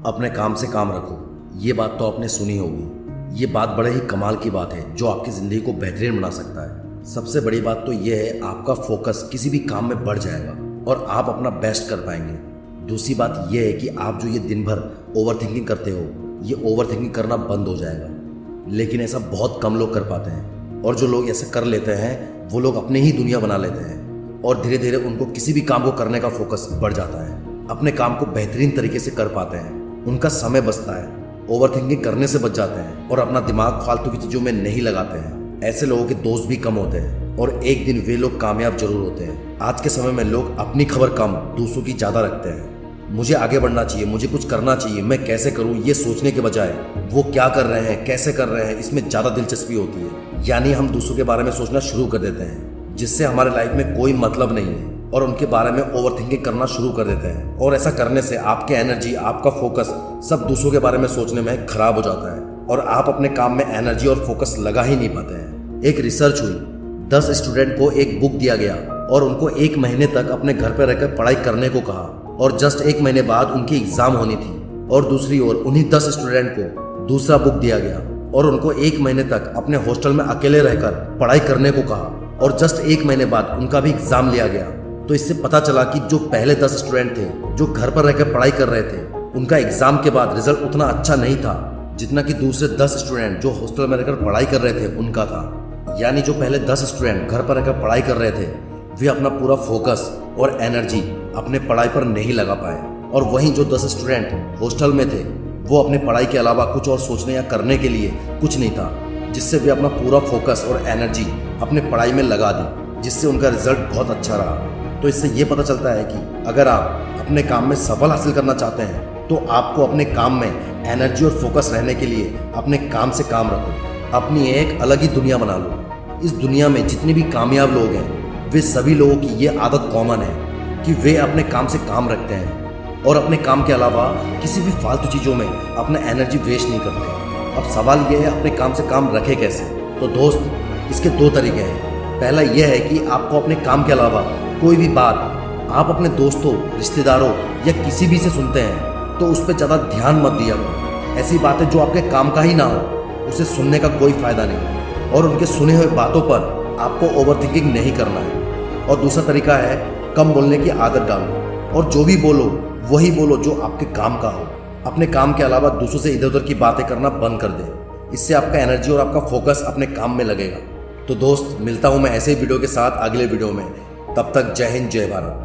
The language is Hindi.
अपने काम से काम रखो। ये बात तो आपने सुनी होगी। ये बात बड़े ही कमाल की बात है जो आपकी ज़िंदगी को बेहतरीन बना सकता है। सबसे बड़ी बात तो ये है, आपका फोकस किसी भी काम में बढ़ जाएगा और आप अपना बेस्ट कर पाएंगे। दूसरी बात यह है कि आप जो ये दिन भर ओवर थिंकिंग करते हो, ये ओवर थिंकिंग करना बंद हो जाएगा। लेकिन ऐसा बहुत कम लोग कर पाते हैं, और जो लोग ऐसा कर लेते हैं वो लोग अपनी ही दुनिया बना लेते हैं और धीरे धीरे उनको किसी भी काम को करने का फोकस बढ़ जाता है। अपने काम को बेहतरीन तरीके से कर पाते हैं, उनका समय बचता है, ओवर थिंकिंग करने से बच जाते हैं और अपना दिमाग फालतू की चीज़ों में नहीं लगाते हैं। ऐसे लोगों के दोस्त भी कम होते हैं और एक दिन वे लोग कामयाब जरूर होते हैं। आज के समय में लोग अपनी खबर कम, दूसरों की ज़्यादा रखते हैं। मुझे आगे बढ़ना चाहिए, मुझे कुछ करना चाहिए, मैं कैसे करूं, ये सोचने के बजाय वो क्या कर रहे हैं, कैसे कर रहे हैं, इसमें ज़्यादा दिलचस्पी होती है। यानी हम दूसरों के बारे में सोचना शुरू कर देते हैं, जिससे हमारे लाइफ में कोई मतलब नहीं है, और उनके बारे में ओवर थिंकिंग करना शुरू कर देते हैं। और ऐसा करने से आपकी एनर्जी, आपका फोकस सब दूसरों के बारे में सोचने में खराब हो जाता है और आप अपने काम में एनर्जी और फोकस लगा ही नहीं पाते हैं। एक रिसर्च हुई, 10 स्टूडेंट को एक बुक दिया गया और उनको 1 महीने तक अपने घर पर रहकर पढ़ाई करने को कहा, और जस्ट 1 महीने बाद उनकी एग्जाम होनी थी। और दूसरी ओर उन्हीं 10 स्टूडेंट को दूसरा बुक दिया गया और उनको 1 महीने तक अपने हॉस्टल में अकेले रहकर पढ़ाई करने को कहा, और जस्ट 1 महीने बाद उनका भी एग्जाम लिया गया। तो इससे पता चला कि जो पहले 10 स्टूडेंट थे जो घर पर रहकर पढ़ाई कर रहे थे, उनका एग्जाम के बाद रिजल्ट उतना अच्छा नहीं था जितना कि दूसरे 10 स्टूडेंट जो हॉस्टल में रहकर पढ़ाई कर रहे थे उनका था। यानी जो पहले 10 स्टूडेंट घर पर रहकर पढ़ाई कर रहे थे, वे अपना पूरा फोकस और एनर्जी अपने पढ़ाई पर नहीं लगा पाए, और वहीं जो 10 स्टूडेंट हॉस्टल में थे वो अपने पढ़ाई के अलावा कुछ और सोचने या करने के लिए कुछ नहीं था, जिससे वे अपना पूरा फोकस और एनर्जी अपने पढ़ाई में लगा दी, जिससे उनका रिजल्ट बहुत अच्छा रहा। तो इससे ये पता चलता है कि अगर आप अपने काम में सफल हासिल करना चाहते हैं तो आपको अपने काम में एनर्जी और फोकस रहने के लिए अपने काम से काम रखो। अपनी एक अलग ही दुनिया बना लो। इस दुनिया में जितने भी कामयाब लोग हैं, वे सभी लोगों की ये आदत कॉमन है कि वे अपने काम से काम रखते हैं और अपने काम के अलावा किसी भी फालतू चीज़ों में अपना एनर्जी वेस्ट नहीं करते। अब सवाल यह है, अपने काम से काम रखे कैसे? तो दोस्त, इसके 2 तरीके हैं। पहला यह है कि आपको अपने काम के अलावा कोई भी बात आप अपने दोस्तों, रिश्तेदारों या किसी भी से सुनते हैं तो उस पर ज़्यादा ध्यान मत दिया करो। ऐसी बातें जो आपके काम का ही ना हो, उसे सुनने का कोई फ़ायदा नहीं, और उनके सुने हुए बातों पर आपको ओवर थिंकिंग नहीं करना है। और दूसरा तरीका है, कम बोलने की आदत डालो और जो भी बोलो वही बोलो जो आपके काम का हो। अपने काम के अलावा दूसरों से इधर उधर की बातें करना बंद कर दे। इससे आपका एनर्जी और आपका फोकस अपने काम में लगेगा। तो दोस्त, मिलता हूँ मैं ऐसे ही वीडियो के साथ अगले वीडियो में। तब तक जय हिंद, जय भारत।